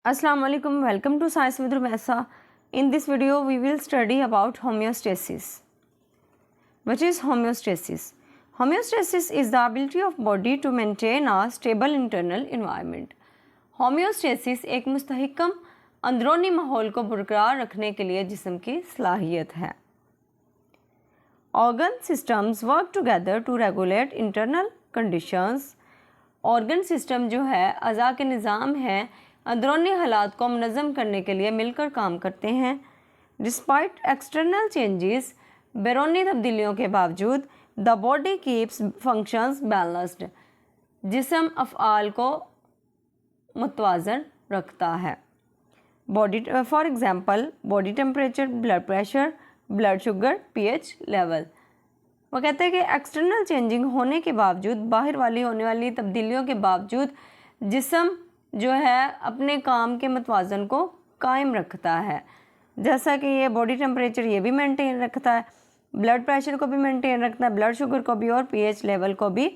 Assalamu alaikum, welcome to Science with Rumesa. In this video, we will study about homeostasis. What is homeostasis? Homeostasis is the ability of body to maintain a stable internal environment. Homeostasis एक मुस्तहकम अंदरूनी माहौल को बरकरार रखने के लिए जिस्म की सलाहियत है. Organ systems work together to regulate internal conditions. Organ system जो है अज़ा के निज़ाम है अंदरूनी हालात को मुनज़्ज़म करने के लिए मिलकर काम करते हैं. डिस्पाइट एक्सटर्नल चेंजेस, बैरूनी तब्दीलियों के बावजूद the body keeps functions balanced, जिस्म अफ़आल को मुतवाज़न रखता है. Body for example body temperature, blood pressure, blood sugar, pH level. वो कहते हैं कि एक्सटर्नल चेंजिंग होने के बावजूद, बाहर वाली होने वाली तब्दीलियों के बावजूद जिस्म जो है अपने काम के मतवाज़न को कायम रखता है. जैसा कि ये बॉडी टेम्परेचर ये भी मेंटेन रखता है, ब्लड प्रेशर को भी मेंटेन रखता है, ब्लड शुगर को भी, और pH लेवल को भी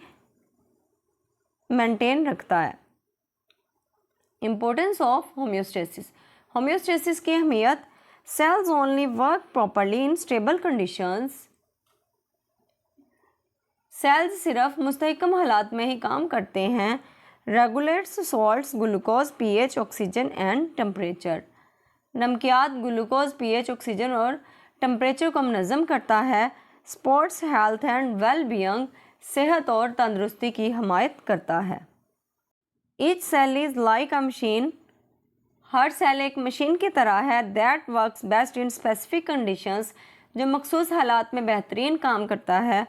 मेंटेन रखता है. Importance of homeostasis. होम्योस्टेसिस की अहमियत. Cells only work properly in stable conditions. Cells सिर्फ मुस्तहकम हालात में ही काम करते हैं. Regulates salts, glucose, pH, oxygen and temperature. नमकियात ग्लूकोज, pH, ऑक्सीजन और टेम्परेचर को मुनज़्ज़म करता है. Supports health and well being, सेहत और तंदुरुस्ती की हमायत करता है. Each cell is like a machine. हर सेल एक मशीन की तरह है. That works best in specific conditions, जो मखसूस हालात में बेहतरीन काम करता है.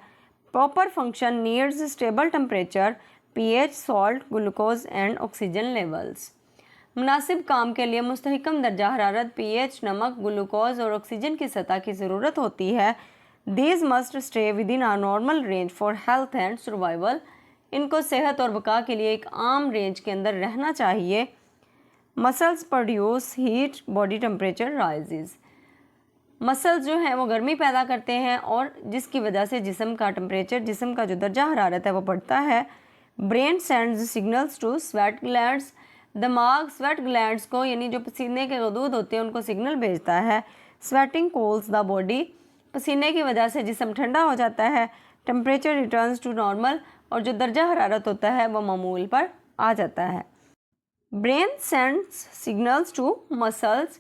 Proper function needs stable temperature, pH, salt, glucose and oxygen levels. मुनासिब काम के लिए मुस्तहकम दर्जा हरारत, pH, नमक, ग्लूकोज और ऑक्सीजन की सतह की ज़रूरत होती है. These must stay within a normal range for health and survival. इनको सेहत और बका के लिए एक आम रेंज के अंदर रहना चाहिए. Muscles produce heat, body temperature rises. Muscles जो हैं वो गर्मी पैदा करते हैं और जिसकी वजह से जिस्म का टेम्परेचर, जिस्म का जो दर्जा हरारत है वो बढ़ता है. Brain sends signals to sweat glands. दिमाग स्वेट ग्लैंड्स को, यानी जो पसीने के गदूद होते हैं, उनको सिग्नल भेजता है. Sweating cools the body. पसीने की वजह से जिस्म ठंडा हो जाता है. टेम्परेचर रिटर्न्स टू नॉर्मल, और जो दर्जा हरारत होता है वो मामूल पर आ जाता है. Brain sends signals to muscles.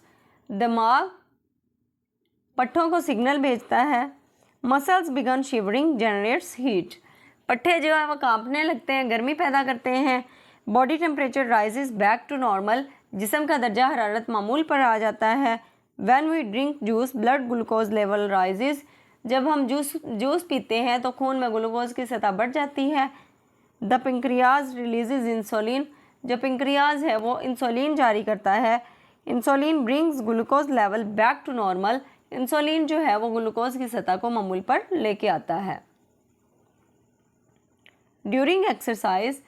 दिमाग पट्ठों को सिग्नल भेजता है. Muscles begin shivering, generates heat. पट्ठे जो है वो कांपने लगते हैं, गर्मी पैदा करते हैं. Body temperature rises back to normal. जिस्म का दर्जा हरारत मामूल पर आ जाता है. When we drink juice, blood glucose level rises. जब हम जूस पीते हैं तो खून में ग्लूकोज की सतह बढ़ जाती है. The pancreas releases insulin. जो पेंक्रियाज है वो इंसुलिन जारी करता है. Insulin brings glucose level back to normal. Insulin जो है वो ग्लूकोज की सतह को मामूल पर लेके आता है. ड्यूरिंग एक्सरसाइज,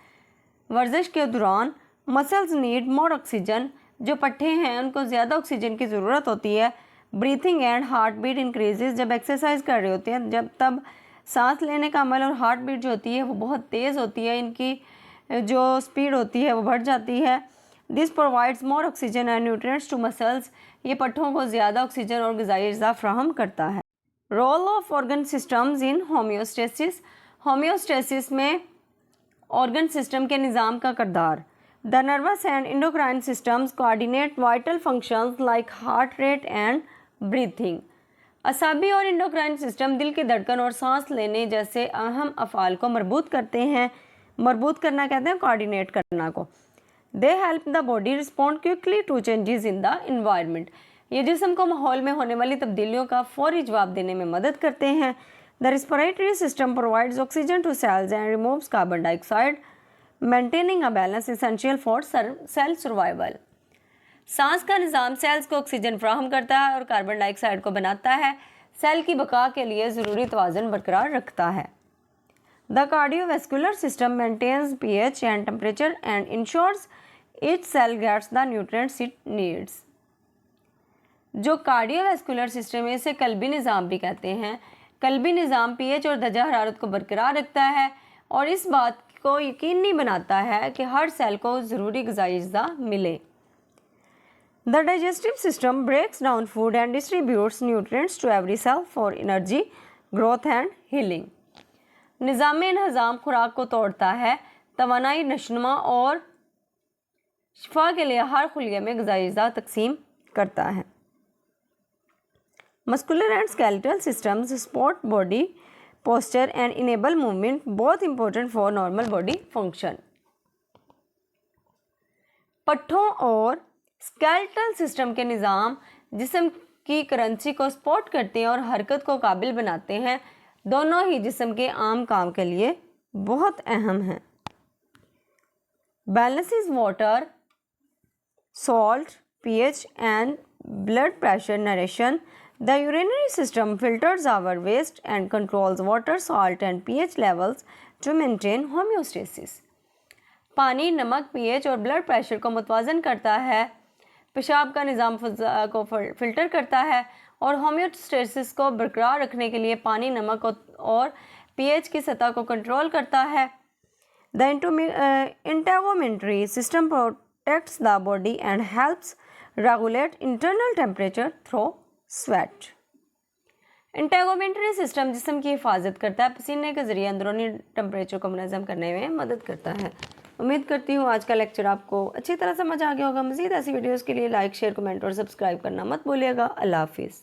वर्जिश के दौरान, मसल्स नीड मोर ऑक्सीजन. जो पट्ठे हैं उनको ज़्यादा ऑक्सीजन की ज़रूरत होती है. Breathing and heart beat increases. जब एक्सरसाइज कर रहे होते हैं तब सांस लेने का अमल और हार्ट बीट जो होती है वो बहुत तेज़ होती है, इनकी जो स्पीड होती है वो बढ़ जाती है. This provides more oxygen and nutrients to muscles. ये पट्ठों को ज़्यादा ऑक्सीजन और ग़िज़ाई अज़्ज़ा फ्राहम करता है. Role of organ systems in homeostasis. Homeostasis में ऑर्गन सिस्टम के निज़ाम का किरदार. The nervous and endocrine systems coordinate vital functions like heart rate and breathing. असाबी और इंडोक्राइन सिस्टम दिल की धड़कन और सांस लेने जैसे अहम अफ़आल को मरबूत करते हैं. मरबूत करना कहते हैं कोऑर्डिनेट करना को. They help the body respond quickly to changes in the environment. ये जिस्म को माहौल में होने वाली तब्दीलियों का फौरी जवाब देने में मदद करते हैं. The respiratory system provides oxygen to cells and removes carbon dioxide, maintaining a balance essential for cell survival. सांस का निज़ाम सेल्स को ऑक्सीजन फ्राहम करता है और कार्बन डाइऑक्साइड को बनाता है. सेल की बका के लिए ज़रूरी तवाज़ुन बरकरार रखता है. The cardiovascular system maintains pH and temperature and ensures each cell gets the nutrients it needs. जो कार्डियोवैस्कुलर सिस्टम है इसे कल्बी निज़ाम भी कहते हैं. कल्बी निज़ाम pH और दर्जा हरारत को बरकरार रखता है और इस बात को यकीनी बनाता है कि हर सेल को ज़रूरी ग़िज़ाई अज़्ज़ा मिले. The digestive system breaks down food and distributes nutrients to every cell for energy, growth and healing. निज़ाम हज़ाम खुराक को तोड़ता है, तवानाई नशोनुमा और शिफा के लिए हर खुलिये में ग़िज़ाई अज़्ज़ा तक़सीम करता है. Muscular and skeletal systems support body posture and enable movement, both important for normal body function. पट्ठों और स्केलेटल सिस्टम के निज़ाम जिस्म की करेंसी को सपोर्ट करते हैं और हरकत को काबिल बनाते हैं. दोनों ही जिस्म के आम काम के लिए बहुत अहम हैं. balances water, salt, pH and blood pressure narration. The urinary system filters our waste and controls water, salt and pH levels to maintain homeostasis. पानी, नमक, pH और ब्लड प्रेशर को मुतवाज़न करता है, पेशाब का निज़ाम को फ़िल्टर करता है और होम्योस्टेसिस को बरकरार रखने के लिए पानी, नमक और pH की सतह को कंट्रोल करता है. The integumentary system protects the body and helps regulate internal temperature through sweat. Integumentary system जिस्म की हिफाजत करता है, पसीने के ज़रिए अंदरूनी टेम्परेचर को मुनज़्ज़म करने में मदद करता है. उम्मीद करती हूँ आज का लेक्चर आपको अच्छी तरह समझ आ गया होगा. मज़ीद ऐसी वीडियोज़ के लिए लाइक, शेयर, कमेंट और सब्सक्राइब करना मत भूलिएगा. अल्लाह हाफिज़.